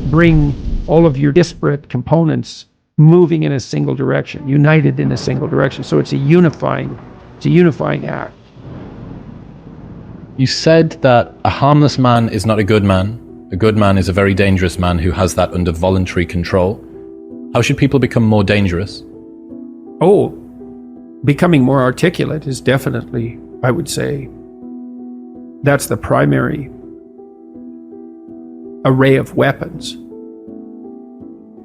bring all of your disparate components moving in a single direction, united in a single direction. So it's a unifying act. You said that a harmless man is not a good man. A good man is a very dangerous man who has that under voluntary control. How should people become more dangerous? Oh, becoming more articulate is definitely, I would say, that's the primary array of weapons.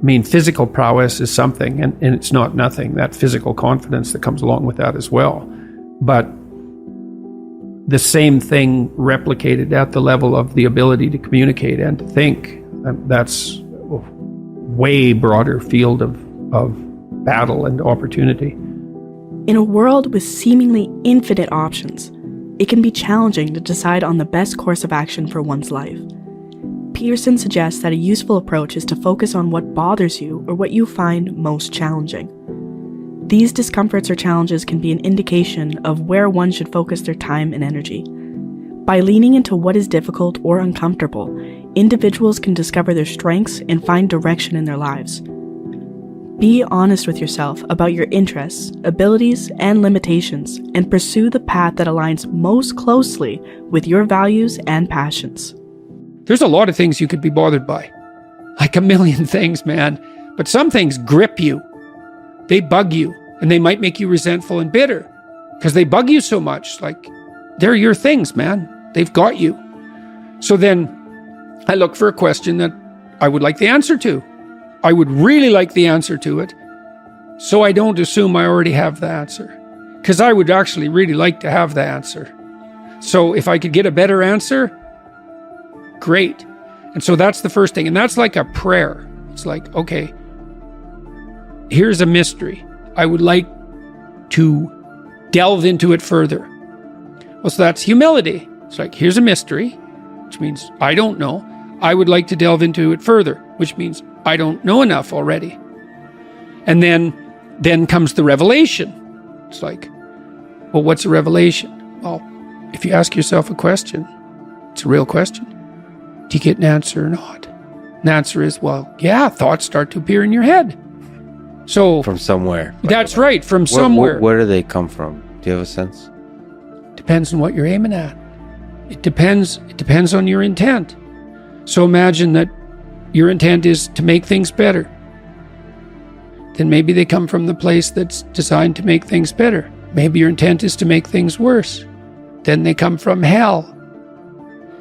I mean, physical prowess is something, and it's not nothing, that physical confidence that comes along with that as well. But the same thing replicated at the level of the ability to communicate and to think, that's a way broader field of battle and opportunity. In a world with seemingly infinite options, it can be challenging to decide on the best course of action for one's life. Peterson suggests that a useful approach is to focus on what bothers you or what you find most challenging. These discomforts or challenges can be an indication of where one should focus their time and energy. By leaning into what is difficult or uncomfortable, individuals can discover their strengths and find direction in their lives. Be honest with yourself about your interests, abilities, and limitations, and pursue the path that aligns most closely with your values and passions. There's a lot of things you could be bothered by. Like a million things, man. But some things grip you. They bug you. And they might make you resentful and bitter because they bug you so much. Like, they're your things, man. They've got you. So then I look for a question that I would like the answer to. I would really like the answer to it, so I don't assume I already have the answer. Because I would actually really like to have the answer. So if I could get a better answer, great. And so that's the first thing. And that's like a prayer. It's like, okay, here's a mystery. I would like to delve into it further. Well, so that's humility. It's like, here's a mystery, which means I don't know. I would like to delve into it further, which means I don't know enough already. And then comes the revelation. It's like, well, what's a revelation? Well, if you ask yourself a question, it's a real question. Do you get an answer or not? And the answer is, well, yeah, thoughts start to appear in your head. So from somewhere. That's right, from somewhere. Where do they come from? Do you have a sense? Depends on what you're aiming at. It depends on your intent. So imagine that your intent is to make things better. Then maybe they come from the place that's designed to make things better. Maybe your intent is to make things worse. Then they come from hell.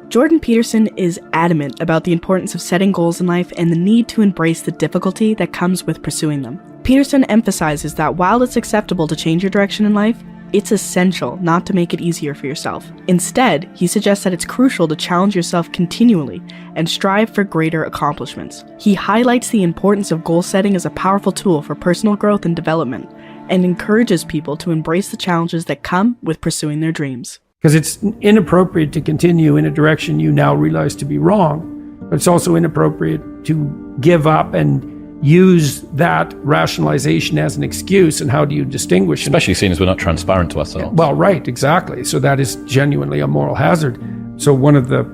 Jordan Peterson is adamant about the importance of setting goals in life and the need to embrace the difficulty that comes with pursuing them. Peterson emphasizes that while it's acceptable to change your direction in life, it's essential not to make it easier for yourself. Instead, he suggests that it's crucial to challenge yourself continually and strive for greater accomplishments. He highlights the importance of goal setting as a powerful tool for personal growth and development, and encourages people to embrace the challenges that come with pursuing their dreams. Because it's inappropriate to continue in a direction you now realize to be wrong, but it's also inappropriate to give up and use that rationalization as an excuse. And how do you distinguish? Especially seeing as we're not transparent to ourselves. Well, right, exactly. So that is genuinely a moral hazard. So one of the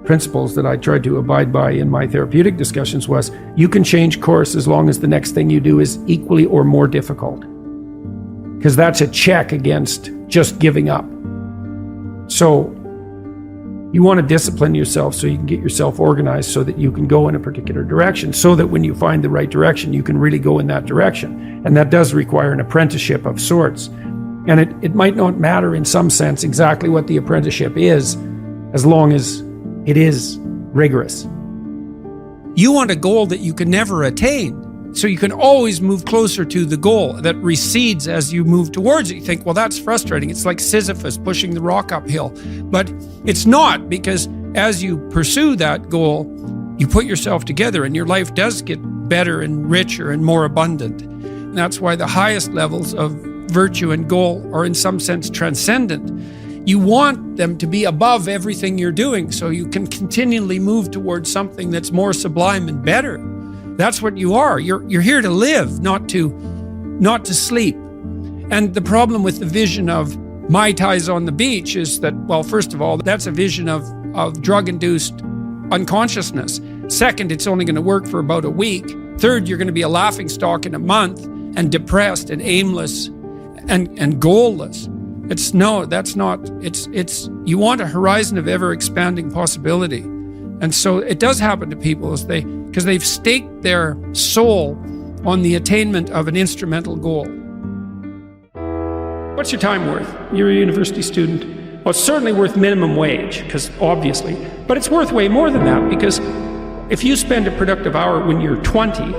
principles that I tried to abide by in my therapeutic discussions was, you can change course as long as the next thing you do is equally or more difficult. Because that's a check against just giving up. So you want to discipline yourself so you can get yourself organized so that you can go in a particular direction, so that when you find the right direction, you can really go in that direction. And that does require an apprenticeship of sorts. And it might not matter in some sense exactly what the apprenticeship is, as long as it is rigorous. You want a goal that you can never attain, so you can always move closer to the goal that recedes as you move towards it. You think, well, that's frustrating. It's like Sisyphus pushing the rock uphill. But it's not, because as you pursue that goal, you put yourself together and your life does get better and richer and more abundant. And that's why the highest levels of virtue and goal are in some sense transcendent. You want them to be above everything you're doing so you can continually move towards something that's more sublime and better. That's what you are. You're here to live, not to sleep. And the problem with the vision of Mai Tais on the beach is that, well, first of all, that's a vision of drug-induced unconsciousness. Second, it's only going to work for about a week. Third, you're going to be a laughingstock in a month and depressed and aimless and goalless. You want a horizon of ever-expanding possibility. And so it does happen to people because they've staked their soul on the attainment of an instrumental goal. What's your time worth? You're a university student. Well, it's certainly worth minimum wage, because obviously, but it's worth way more than that, because if you spend a productive hour when you're 20,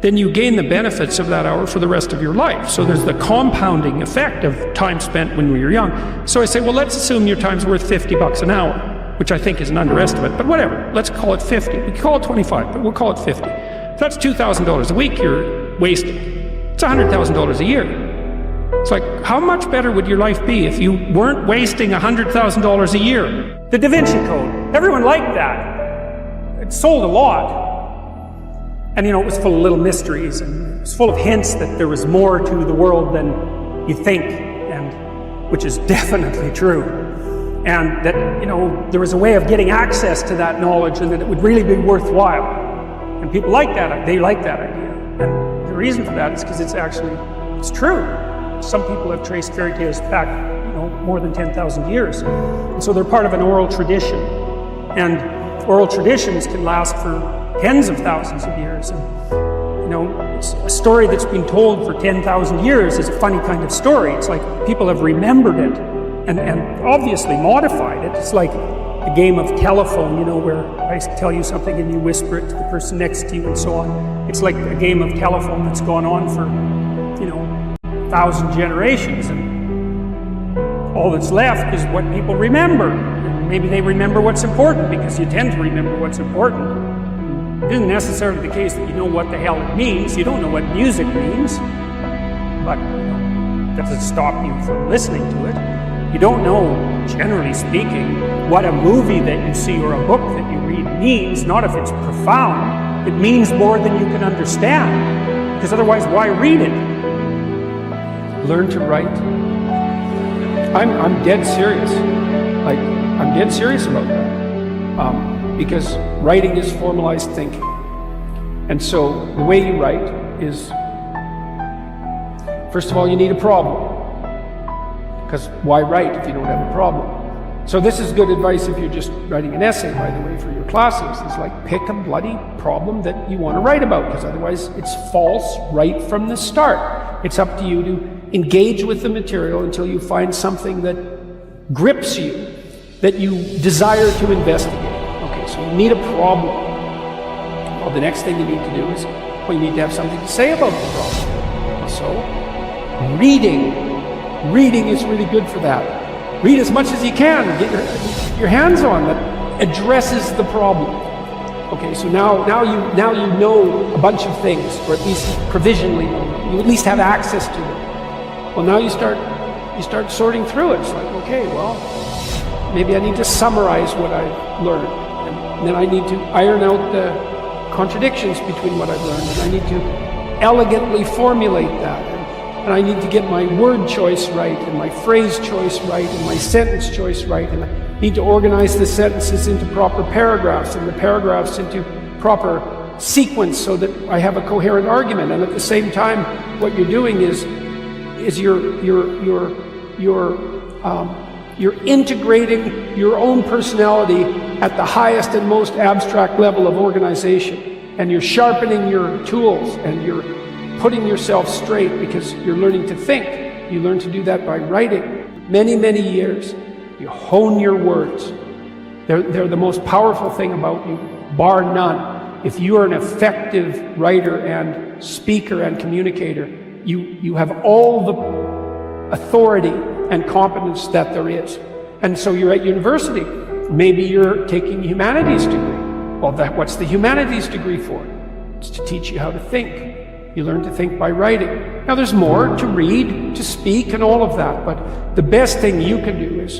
then you gain the benefits of that hour for the rest of your life. So there's the compounding effect of time spent when we were young. So I say, well, let's assume your time's worth $50 an hour, which I think is an underestimate, but whatever, let's call it 50. We can call it 25, but we'll call it 50. If that's $2,000 a week you're wasting. It's $100,000 a year. It's like, how much better would your life be if you weren't wasting $100,000 a year? The Da Vinci Code, everyone liked that. It sold a lot. And it was full of little mysteries, and it was full of hints that there was more to the world than you think, and which is definitely true. And that, there was a way of getting access to that knowledge, and that it would really be worthwhile. And people like that, they like that idea. And the reason for that is because it's true. Some people have traced fairy tales back, more than 10,000 years. And so they're part of an oral tradition. And oral traditions can last for tens of thousands of years. And, a story that's been told for 10,000 years is a funny kind of story. It's like people have remembered it and obviously modified it. It's like the game of telephone, where I tell you something and you whisper it to the person next to you and so on. It's like a game of telephone that's gone on for, 1,000 generations. And all that's left is what people remember. And maybe they remember what's important, because you tend to remember what's important. It isn't necessarily the case that you know what the hell it means. You don't know what music means, but that doesn't stop you from listening to it. You don't know, generally speaking, what a movie that you see or a book that you read means, not if it's profound. It means more than you can understand, because otherwise why read it? Learn to write. I'm dead serious. I'm dead serious about that. Because writing is formalized thinking. And so the way you write is, first of all, you need a problem. Because why write if you don't have a problem? So this is good advice if you're just writing an essay, by the way, for your classes. It's like, pick a bloody problem that you want to write about, because otherwise it's false right from the start. It's up to you to engage with the material until you find something that grips you, that you desire to investigate. Okay, so you need a problem. Well, the next thing you need to do is, you need to have something to say about the problem. So, reading is really good for that. Read as much as you can, get your hands on that addresses the problem. Okay, so now you know a bunch of things, or at least provisionally, you at least have access to them. Well, now you start sorting through it. It's like, okay, well, maybe I need to summarize what I've learned. And then I need to iron out the contradictions between what I've learned. And I need to elegantly formulate that. And I need to get my word choice right, and my phrase choice right, and my sentence choice right. And I need to organize the sentences into proper paragraphs, and the paragraphs into proper sequence, so that I have a coherent argument. And at the same time, what you're doing is you're integrating your own personality at the highest and most abstract level of organization. And you're sharpening your tools, and you're putting yourself straight, because you're learning to think. You learn to do that by writing. Many, many years. You hone your words. They're the most powerful thing about you, bar none. If you are an effective writer and speaker and communicator, you have all the authority and competence that there is. And so you're at university. Maybe you're taking a humanities degree. Well, what's the humanities degree for? It's to teach you how to think. You learn to think by writing. Now, there's more to read, to speak, and all of that, but the best thing you can do is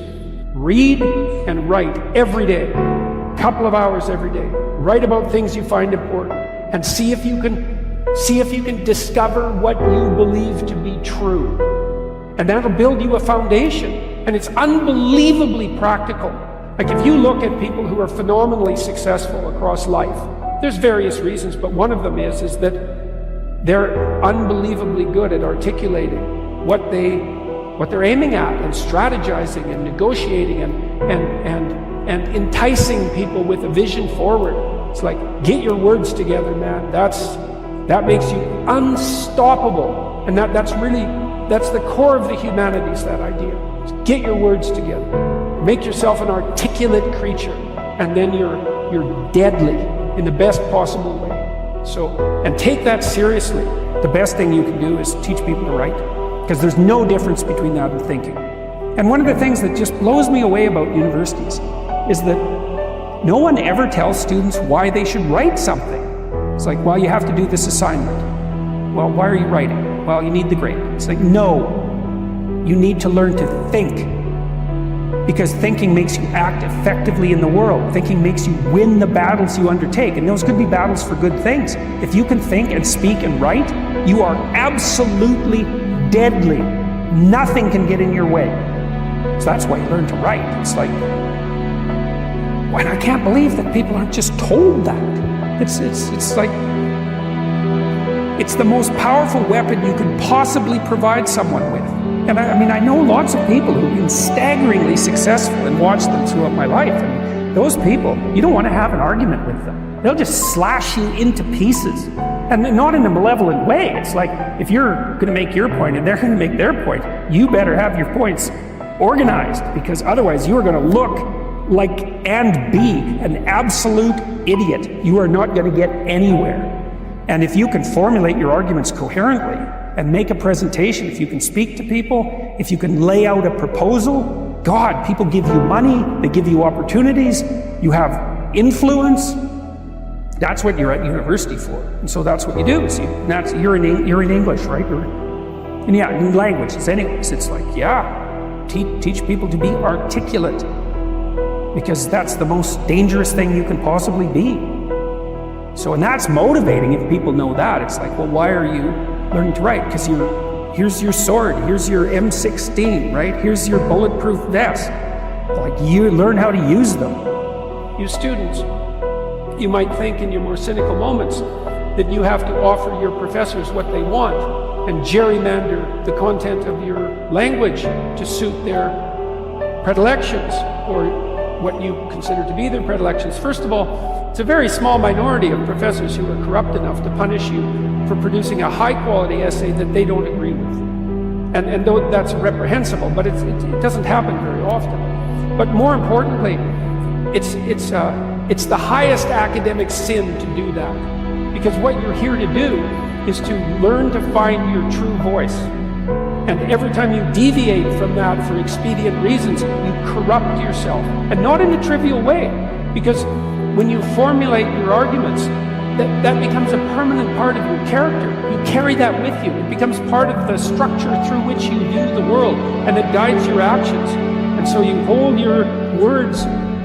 read and write every day, a couple of hours every day. Write about things you find important, and see if you can discover what you believe to be true. And that'll build you a foundation. And it's unbelievably practical. Like, if you look at people who are phenomenally successful across life, there's various reasons, but one of them is that they're unbelievably good at articulating what they're aiming at, and strategizing and negotiating and enticing people with a vision forward. It's like, get your words together, man. That makes you unstoppable. And that's really that's the core of the humanities, that idea. Just get your words together. Make yourself an articulate creature, and then you're deadly in the best possible way. So, and take that seriously. The best thing you can do is teach people to write, because there's no difference between that and thinking. And one of the things that just blows me away about universities is that no one ever tells students why they should write something. It's like, well, you have to do this assignment. Well, why are you writing? Well, you need the grade. It's like, no, you need to learn to think. Because thinking makes you act effectively in the world. Thinking makes you win the battles you undertake. And those could be battles for good things. If you can think and speak and write, you are absolutely deadly. Nothing can get in your way. So that's why you learn to write. It's like, and I can't believe that people aren't just told that. It's like, it's the most powerful weapon you could possibly provide someone with. And I mean, I know lots of people who've been staggeringly successful and watched them throughout my life. And those people, you don't want to have an argument with them. They'll just slash you into pieces. And not in a malevolent way. It's like, if you're going to make your point and they're going to make their point, you better have your points organized, because otherwise you are going to look like and be an absolute idiot. You are not going to get anywhere. And if you can formulate your arguments coherently and make a presentation, if you can speak to people, if you can lay out a proposal, God, people give you money, they give you opportunities, you have influence. That's what you're at university for. And so that's what you do. So you're in English, right? And yeah, in languages anyways. It's like, yeah, teach people to be articulate, because that's the most dangerous thing you can possibly be. So, and that's motivating if people know that. It's like, well, why are you learning to write? Because here's your sword, here's your M16, right? Here's your bulletproof vest. Like, you learn how to use them. You students, you might think in your more cynical moments that you have to offer your professors what they want and gerrymander the content of your language to suit their predilections, or what you consider to be their predilections. First of all, it's a very small minority of professors who are corrupt enough to punish you for producing a high-quality essay that they don't agree with. And though that's reprehensible, but it doesn't happen very often. But more importantly, it's the highest academic sin to do that. Because what you're here to do is to learn to find your true voice. And every time you deviate from that for expedient reasons, you corrupt yourself. And not in a trivial way, because when you formulate your arguments, that becomes a permanent part of your character. You carry that with you. It becomes part of the structure through which you view the world, and it guides your actions. And so you hold your words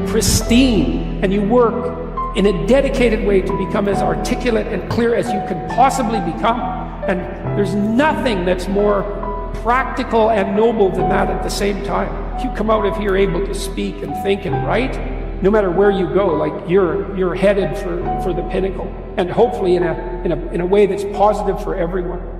pristine, and you work in a dedicated way to become as articulate and clear as you can possibly become. And there's nothing that's more practical and noble than that at the same time. If you come out of here able to speak and think and write, no matter where you go, like you're headed for the pinnacle, and hopefully in a way that's positive for everyone.